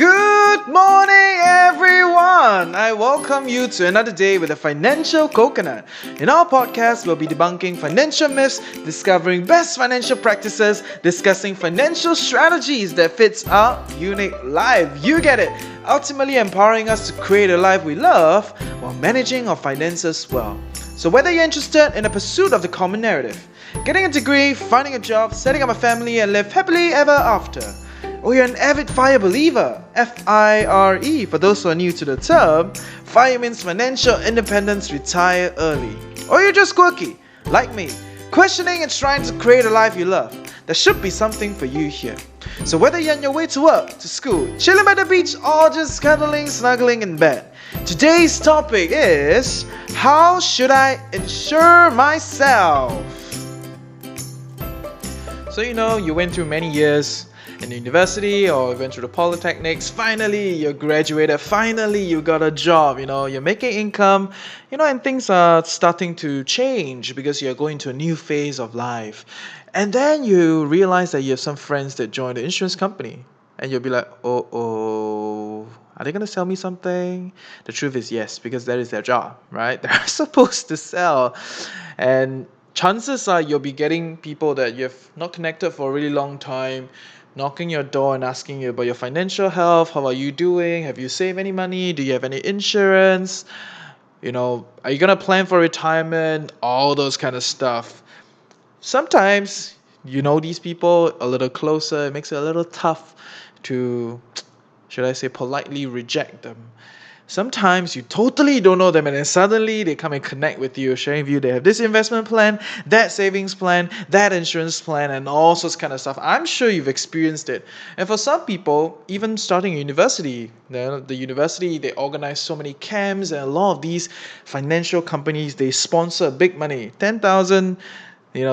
Good morning, everyone! I welcome you to another day with a financial coconut. In our podcast, we'll be debunking financial myths, discovering best financial practices, discussing financial strategies that fits our unique life. You get it! Ultimately empowering us to create a life we love while managing our finances well. So whether you're interested in the pursuit of the common narrative, getting a degree, finding a job, setting up a family, and live happily ever after, or you're an avid FIRE believer, F.I.R.E. for those who are new to the term, FIRE means financial independence, retire early. Or you're just quirky, like me, questioning and trying to create a life you love. There should be something for you here. So whether you're on your way to work, to school, chilling by the beach, or just cuddling, snuggling in bed, today's topic is, how should I insure myself? So you went through many years in university or went through the polytechnics. Finally you graduated, finally you got a job, you're making income, and things are starting to change because you're going to a new phase of life. And then you realize that you have some friends that join the insurance company, and you'll be like, are they going to sell me something? The truth is yes, because that is their job, right? They're supposed to sell. And chances are you'll be getting people that you've not connected for a really long time knocking your door and asking you about your financial health. How are you doing? Have you saved any money? Do you have any insurance? Are you going to plan for retirement? All those kind of stuff. Sometimes these people a little closer. It makes it a little tough to, should I say, politely reject them. Sometimes you totally don't know them, and then suddenly they come and connect with you, sharing with you they have this investment plan, that savings plan, that insurance plan, and all sorts kind of stuff. I'm sure you've experienced it. And for some people, even starting university, the university, they organize so many camps, and a lot of these financial companies, they sponsor big money, 10,000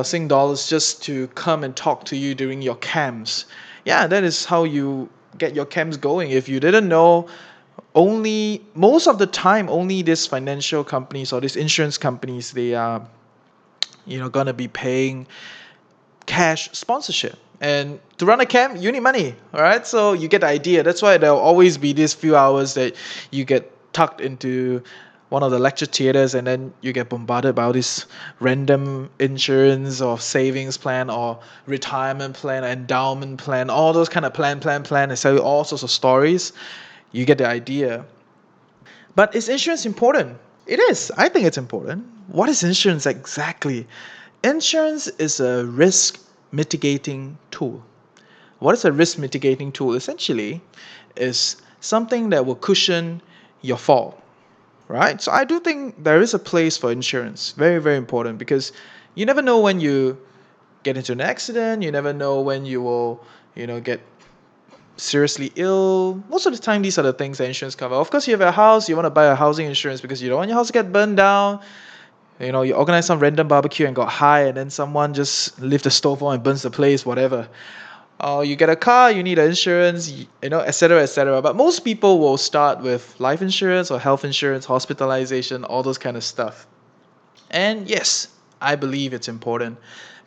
Sing dollars, just to come and talk to you during your camps. Yeah, that is how you get your camps going. If you didn't know, most of the time only these financial companies or these insurance companies, they are gonna be paying cash sponsorship. And to run a camp, you need money, all right? So you get the idea. That's why there'll always be these few hours that you get tucked into one of the lecture theaters, and then you get bombarded by all this random insurance or savings plan or retirement plan, endowment plan, all those kind of plan. They sell you all sorts of stories. You get the idea. But is insurance important? It is. I think it's important. What is insurance exactly? Insurance is a risk mitigating tool. What is a risk mitigating tool? Essentially, is something that will cushion your fall, right? So I do think there is a place for insurance. Very, very important, because you never know when you get into an accident. You never know when you will, get seriously ill. Most of the time, these are the things that insurance cover. Of course, you have a house, you want to buy a housing insurance because you don't want your house to get burned down. You organize some random barbecue and got high, and then someone just lifts the stove on and burns the place, whatever. Or you get a car, you need an insurance, etc., etc. But most people will start with life insurance or health insurance, hospitalization, all those kind of stuff. And yes, I believe it's important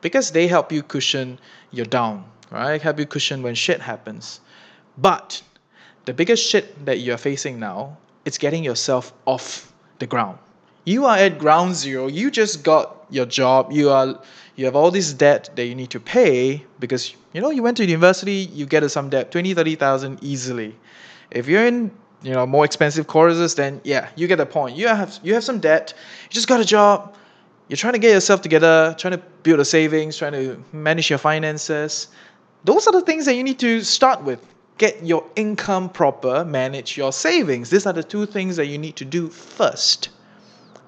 because they help you cushion your down, right? Help you cushion when shit happens. But the biggest shit that you're facing now, it's getting yourself off the ground. You are at ground zero. You just got your job. You have all this debt that you need to pay because you went to university. You get some debt, 20, 30,000 easily. If you're in more expensive courses, then yeah, you get the point. You have some debt. You just got a job. You're trying to get yourself together, trying to build a savings, trying to manage your finances. Those are the things that you need to start with. Get your income proper, manage your savings. These are the two things that you need to do first.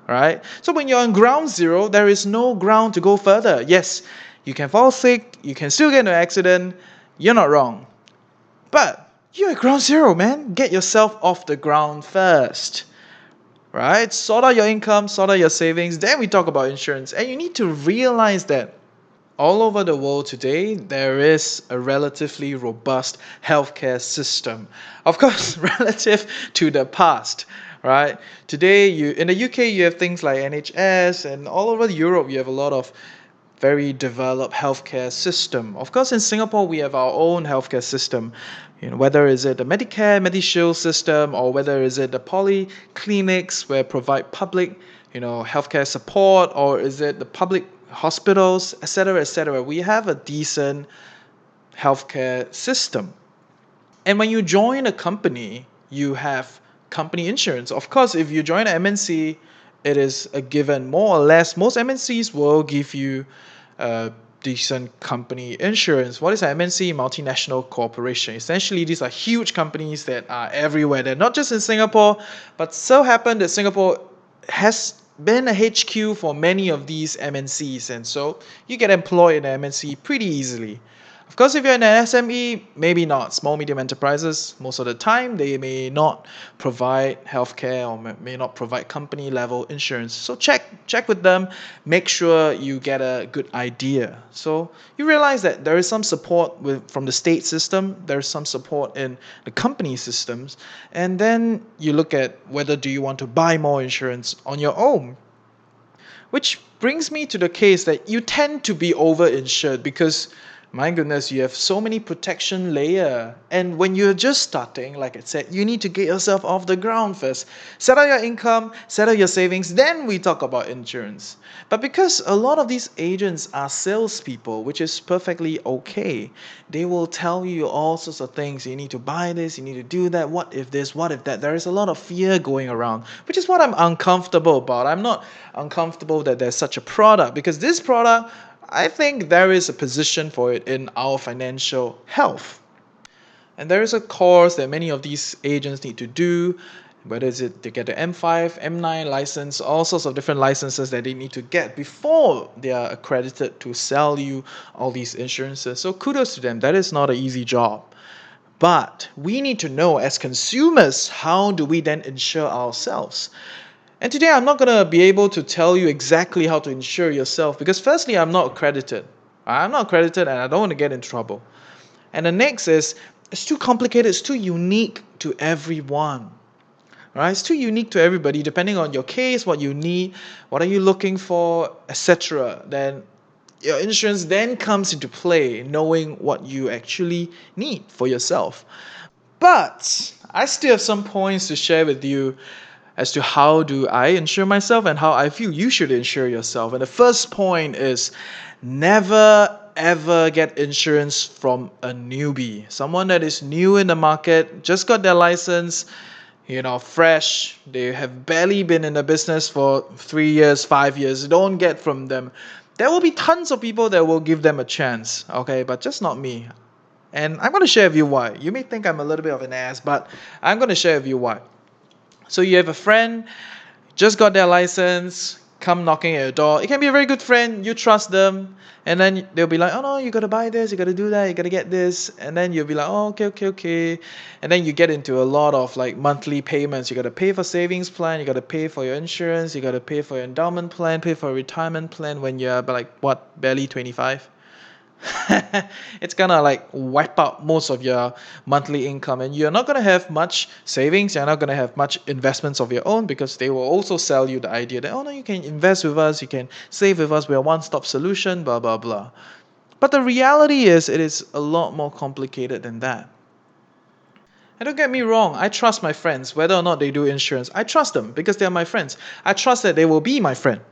Right? So when you're on ground zero, there is no ground to go further. Yes, you can fall sick, you can still get into an accident. You're not wrong. But you're at ground zero, man. Get yourself off the ground first. Right? Sort out your income, sort out your savings. Then we talk about insurance. And you need to realize that all over the world today, there is a relatively robust healthcare system. Of course, relative to the past, right? Today, in the UK, you have things like NHS, and all over Europe, you have a lot of very developed healthcare system. Of course, in Singapore, we have our own healthcare system. Whether is it the Medicare, Medishield system, or whether is it the polyclinics where provide public, healthcare support, or is it the public hospitals, etc., etc. We have a decent healthcare system. And when you join a company, you have company insurance. Of course, if you join an MNC, it is a given. More or less, most MNCs will give you decent company insurance. What is an MNC? Multinational corporation. Essentially, these are huge companies that are everywhere. They're not just in Singapore, but so happen that Singapore has been a HQ for many of these MNCs, and so you get employed in an MNC pretty easily. Of course, if you're in an SME, maybe not. Small, medium enterprises, most of the time, they may not provide healthcare or may not provide company level insurance. So check with them, make sure you get a good idea. So you realize that there is some support from the state system, there's some support in the company systems, and then you look at whether do you want to buy more insurance on your own. Which brings me to the case that you tend to be over-insured because my goodness, you have so many protection layer. And when you're just starting, like I said, you need to get yourself off the ground first. Settle your income, settle your savings, then we talk about insurance. But because a lot of these agents are salespeople, which is perfectly okay, they will tell you all sorts of things. You need to buy this, you need to do that. What if this, what if that? There is a lot of fear going around, which is what I'm uncomfortable about. I'm not uncomfortable that there's such a product because this product, I think there is a position for it in our financial health. And there is a course that many of these agents need to do, whether it's to get the M5, M9 license, all sorts of different licenses that they need to get before they are accredited to sell you all these insurances. So kudos to them. That is not an easy job. But we need to know as consumers, how do we then insure ourselves? And today I'm not going to be able to tell you exactly how to insure yourself because firstly, I'm not accredited. I'm not accredited and I don't want to get in trouble. And the next is, it's too complicated, it's too unique to everyone. Right? It's too unique to everybody depending on your case, what you need, what are you looking for, etc. Then your insurance then comes into play, knowing what you actually need for yourself. But I still have some points to share with you as to how do I insure myself and how I feel you should insure yourself. And the first point is never ever get insurance from a newbie. Someone that is new in the market, just got their license, fresh. They have barely been in the business for 3 years, 5 years. Don't get from them. There will be tons of people that will give them a chance, okay, but just not me. And I'm going to share with you why. You may think I'm a little bit of an ass, but I'm going to share with you why. So you have a friend, just got their license, come knocking at your door. It can be a very good friend, you trust them, and then they'll be like, oh no, you gotta buy this, you gotta do that, you gotta get this, and then you'll be like, oh, okay. And then you get into a lot of like monthly payments. You gotta pay for savings plan, you gotta pay for your insurance, you gotta pay for your endowment plan, pay for a retirement plan when you're barely 25. It's gonna wipe out most of your monthly income, and you're not gonna have much savings, you're not gonna have much investments of your own because they will also sell you the idea that, oh no, you can invest with us, you can save with us, we're a one-stop solution, blah blah blah. But the reality is, it is a lot more complicated than that. And don't get me wrong, I trust my friends, whether or not they do insurance. I trust them because they're my friends. I trust that they will be my friend.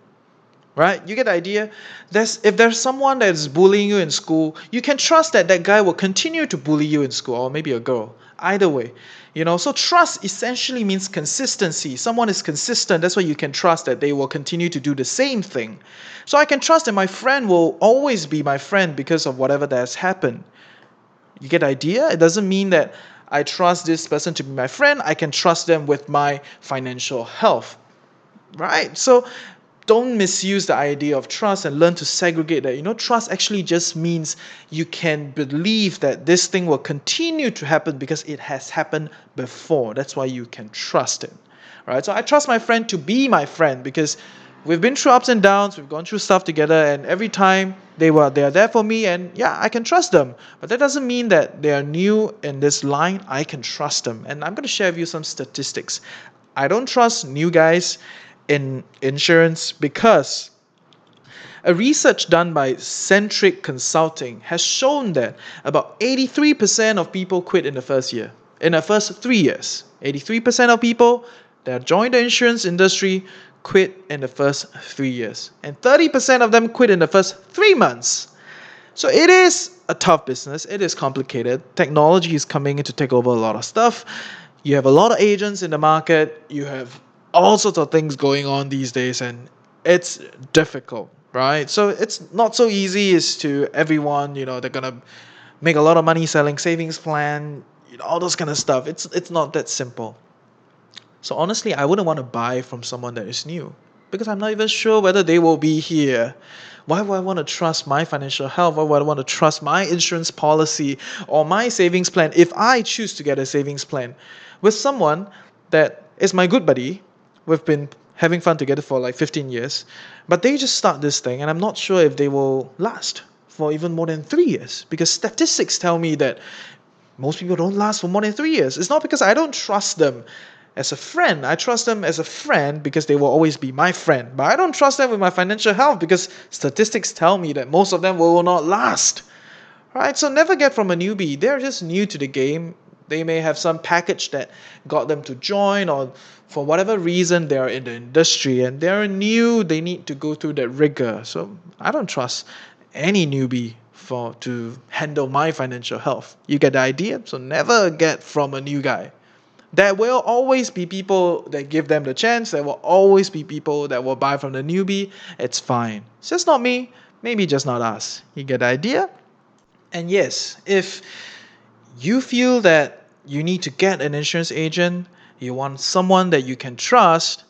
Right? You get the idea? If there's someone that's bullying you in school, you can trust that that guy will continue to bully you in school, or maybe a girl. Either way. So trust essentially means consistency. Someone is consistent, that's why you can trust that they will continue to do the same thing. So I can trust that my friend will always be my friend because of whatever that has happened. You get the idea? It doesn't mean that I trust this person to be my friend. I can trust them with my financial health. Right? So don't misuse the idea of trust and learn to segregate that. Trust actually just means you can believe that this thing will continue to happen because it has happened before. That's why you can trust it. Right? So I trust my friend to be my friend because we've been through ups and downs, we've gone through stuff together, and every time they are there for me, and yeah, I can trust them. But that doesn't mean that they are new in this line. I can trust them. And I'm going to share with you some statistics. I don't trust new guys in insurance because A research done by Centric Consulting has shown that about 83% of people quit in the first year. In the first 3 years, 83% of people that joined the insurance industry quit in the first 3 years. And 30% of them quit in the first 3 months. So it is a tough business. It is complicated. Technology is coming in to take over a lot of stuff. You have a lot of agents in the market. You have all sorts of things going on these days, and it's difficult, right? So it's not so easy as to everyone, they're gonna make a lot of money selling savings plan, all those kind of stuff. It's not that simple. So honestly, I wouldn't want to buy from someone that is new because I'm not even sure whether they will be here. Why would I want to trust my financial health? Why would I want to trust my insurance policy or my savings plan if I choose to get a savings plan with someone that is my good buddy? We've been having fun together for like 15 years, but they just start this thing and I'm not sure if they will last for even more than 3 years because statistics tell me that most people don't last for more than 3 years. It's not because I don't trust them as a friend. I trust them as a friend because they will always be my friend. But I don't trust them with my financial health because statistics tell me that most of them will not last. Right? So never get from a newbie. They're just new to the game. They may have some package that got them to join, or for whatever reason they're in the industry and they're new, they need to go through that rigor. So I don't trust any newbie to handle my financial health. You get the idea? So never get from a new guy. There will always be people that give them the chance. There will always be people that will buy from the newbie. It's fine. It's just not me. Maybe just not us. You get the idea? And yes, if you feel that you need to get an insurance agent, you want someone that you can trust,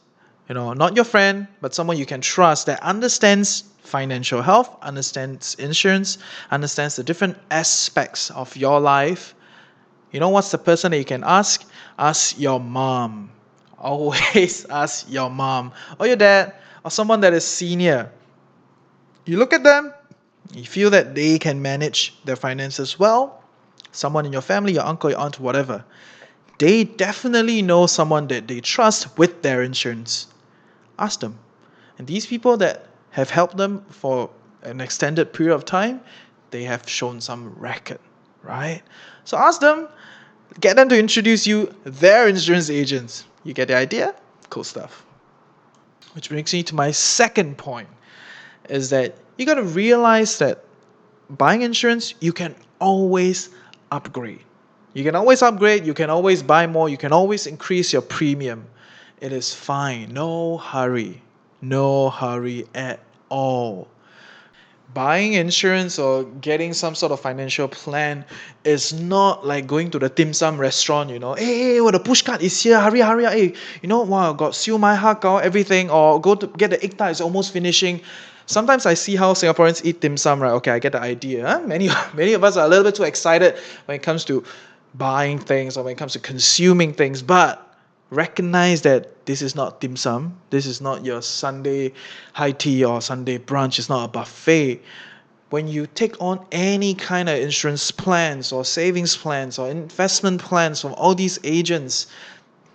not your friend, but someone you can trust that understands financial health, understands insurance, understands the different aspects of your life. What's the person that you can ask? Ask your mom. Always ask your mom or your dad or someone that is senior. You look at them, you feel that they can manage their finances well. Someone in your family, your uncle, your aunt, whatever. They definitely know someone that they trust with their insurance. Ask them. And these people that have helped them for an extended period of time, they have shown some record, right? So ask them, get them to introduce you their insurance agents. You get the idea? Cool stuff. Which brings me to my second point, is that you got to realize that buying insurance, you can always upgrade. You can always upgrade, you can always buy more, you can always increase your premium. It is fine. No hurry. No hurry at all. Buying insurance or getting some sort of financial plan is not like going to the dim sum restaurant, hey, the push cart is here, hurry, hurry, hey, wow, got siu mai ha gao, everything, or go to get the egg tart, it's almost finishing. Sometimes I see how Singaporeans eat dim sum, right? Okay, I get the idea. Huh? Many of us are a little bit too excited when it comes to buying things or when it comes to consuming things, but recognize that this is not dim sum. This is not your Sunday high tea or Sunday brunch. It's not a buffet. When you take on any kind of insurance plans or savings plans or investment plans from all these agents,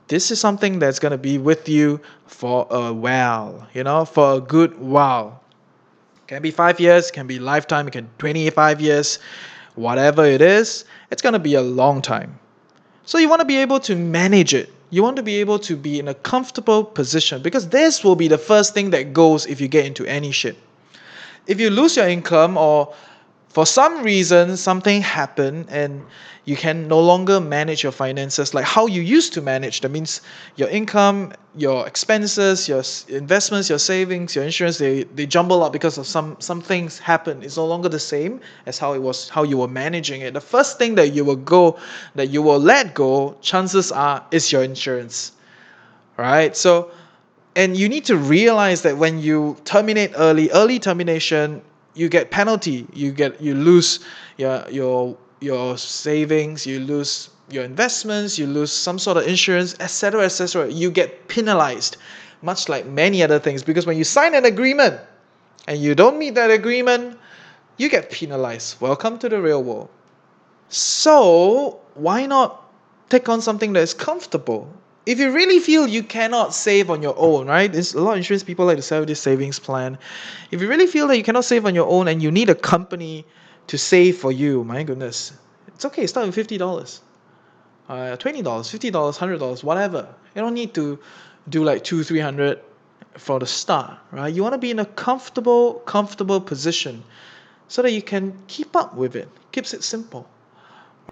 this is something that's going to be with you for a while, for a good while. Can be 5 years, can be lifetime, it can be 25 years, whatever it is, it's going to be a long time. So you want to be able to manage it. You want to be able to be in a comfortable position because this will be the first thing that goes if you get into any shit. If you lose your income or for some reason something happened and you can no longer manage your finances like how you used to manage, that means your income, your expenses, your investments, your savings, your insurance, they jumble up because of some things happen. It's no longer the same as how you were managing it. The first thing that you will let go, chances are, is your insurance. Right? So, and you need to realize that when you terminate early termination, you get penalty. You lose your savings, you lose your investments, you lose some sort of insurance, etc., etc. You get penalized, much like many other things, because when you sign an agreement and you don't meet that agreement, you get penalized. Welcome to the real world. So why not take on something that is comfortable? if you really feel you cannot save on your own, right? There's a lot of insurance people like to sell this savings plan. If you really feel that you cannot save on your own and you need a company to save for you, my goodness, it's okay. Start with $50, $20, $50, $100, whatever. You don't need to do like 200, 300 for the start, right? You want to be in a comfortable position so that you can keep up with it. Keeps it simple.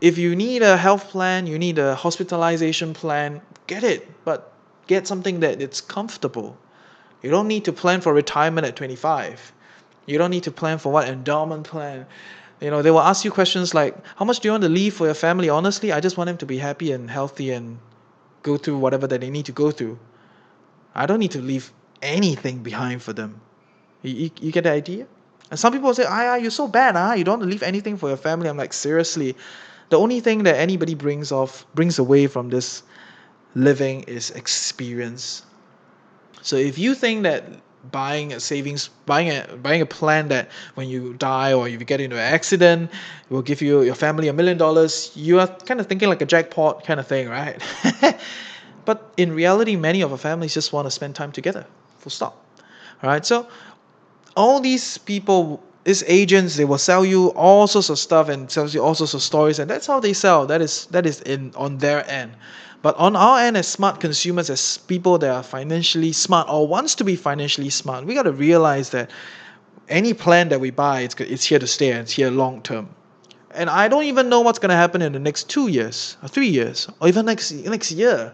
If you need a health plan, you need a hospitalization plan, get it, but get something that it's comfortable. You don't need to plan for retirement at 25. You don't need to plan for what endowment plan. They will ask you questions like, how much do you want to leave for your family? Honestly, I just want them to be happy and healthy and go through whatever that they need to go through. I don't need to leave anything behind for them. You get the idea? And some people say, you're so bad, you don't want to leave anything for your family. I'm like, seriously, the only thing that anybody brings away from this living is experience. So if you think that buying a plan that when you die or if you get into an accident will give your family $1 million, you are kind of thinking like a jackpot kind of thing, right? But in reality, many of our families just want to spend time together. Full stop. All right. So all these people, these agents, they will sell you all sorts of stuff and sells you all sorts of stories, and that's how they sell. That is on their end. But on our end, as smart consumers, as people that are financially smart or wants to be financially smart, we got to realize that any plan that we buy, it's here to stay and it's here long term. And I don't even know what's going to happen in the next 2 years or 3 years or even next year.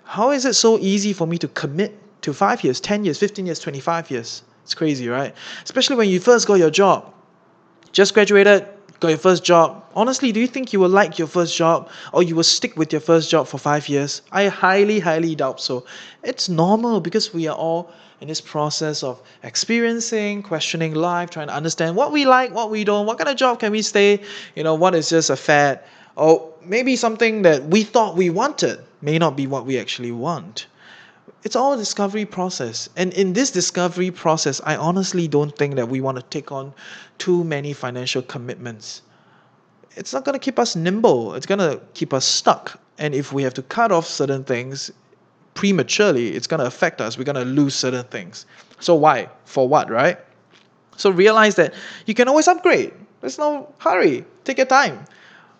How is it so easy for me to commit to 5 years, 10 years, 15 years, 25 years? It's crazy, right? Especially when you first got your job. Just graduated, got your first job. Honestly, do you think you will like your first job or you will stick with your first job for 5 years? I highly doubt so. It's normal because we are all in this process of experiencing, questioning life, trying to understand what we like, what we don't, what kind of job can we stay, what is just a fad, or maybe something that we thought we wanted may not be what we actually want. It's all a discovery process. And in this discovery process, I honestly don't think that we want to take on too many financial commitments. It's not going to keep us nimble. It's going to keep us stuck. And if we have to cut off certain things prematurely, it's going to affect us. We're going to lose certain things. So why? For what, right? So realize that you can always upgrade. There's no hurry. Take your time.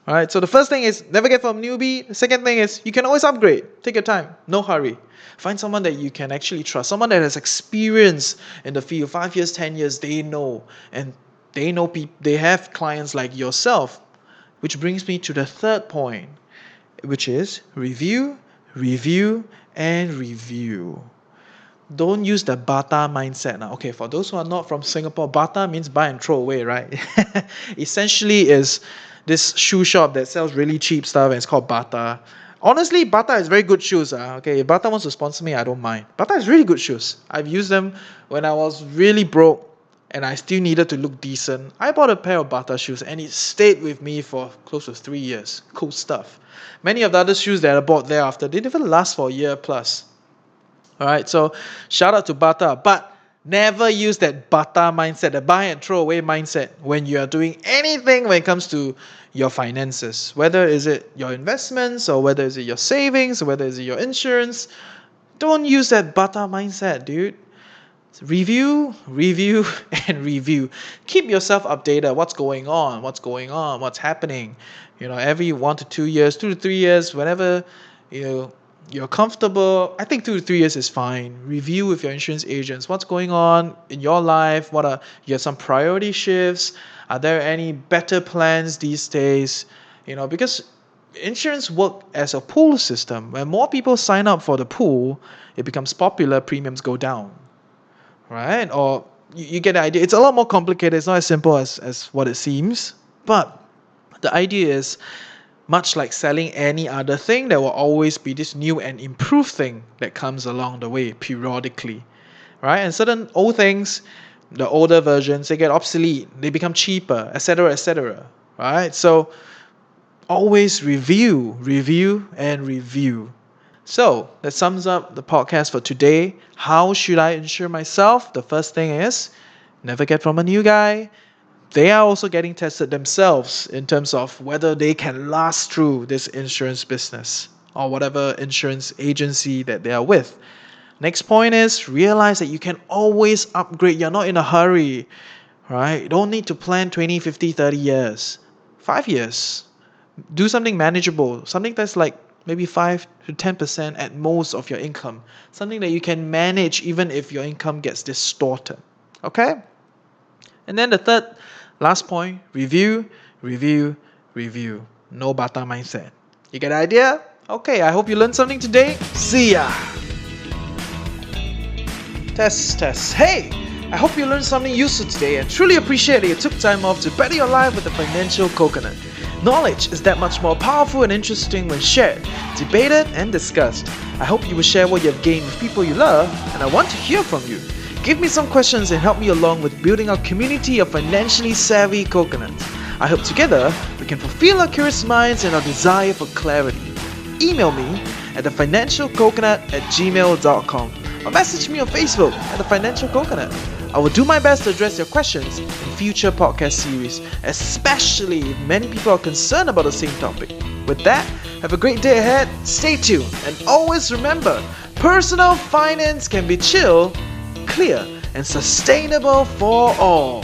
All right, so the first thing is never get from newbie. The second thing is you can always upgrade. Take your time. No hurry. Find someone that you can actually trust. Someone that has experience in the field. 5 years, 10 years, they know. And they know they have clients like yourself. Which brings me to the third point, which is review, and review. Don't use the Bata mindset now. Okay, for those who are not from Singapore, Bata means buy and throw away, right? Essentially is this shoe shop that sells really cheap stuff and it's called Bata. Honestly, Bata is very good shoes. Okay, if Bata wants to sponsor me, I don't mind. Bata is really good shoes. I've used them when I was really broke and I still needed to look decent. I bought a pair of Bata shoes and it stayed with me for close to 3 years. Cool stuff. Many of the other shoes that I bought thereafter, they didn't last for a year plus. Alright, so shout out to Bata. But never use that Bata mindset, the buy and throw away mindset when you are doing anything when it comes to your finances. Whether is it your investments or whether is it your savings or whether is it your insurance. Don't use that Bata mindset, dude. Review, and review. Keep yourself updated. What's going on? What's happening? Every 1 to 2 years, 2 to 3 years, whenever you're comfortable. I think 2 to 3 years is fine. Review with your insurance agents. What's going on in your life? You have some priority shifts? Are there any better plans these days? Because insurance work as a pool system. When more people sign up for the pool, it becomes popular, premiums go down. Right? Or you get the idea. It's a lot more complicated. It's not as simple as what it seems. But the idea is, much like selling any other thing, there will always be this new and improved thing that comes along the way periodically. Right? And certain old things, the older versions, they get obsolete. They become cheaper, etc., etc. Right? So always review, and review. So that sums up the podcast for today. How should I insure myself? The first thing is never get from a new guy. They are also getting tested themselves in terms of whether they can last through this insurance business. or whatever insurance agency that they are with. Next point is realize that you can always upgrade. You're not in a hurry, right? You don't need to plan 20, 50, 30 years. 5 years. Do something manageable, something that's like maybe 5 to 10% at most of your income, something that you can manage even if your income gets distorted. Okay? And then the third, last point, review, review, review. No bata mindset. You get the idea? Okay, I hope you learned something today. See ya! Test, test. Hey! I hope you learned something useful today and truly appreciate that you took time off to better your life with the financial coconut. Knowledge is that much more powerful and interesting when shared, debated, and discussed. I hope you will share what you have gained with people you love, and I want to hear from you. Give me some questions and help me along with building our community of financially savvy coconuts. I hope together we can fulfill our curious minds and our desire for clarity. Email me at thefinancialcoconut@gmail.com or message me on Facebook at The Financial Coconut. I will do my best to address your questions in future podcast series, especially if many people are concerned about the same topic. With that, have a great day ahead, stay tuned, and always remember, personal finance can be chill, clear, and sustainable for all.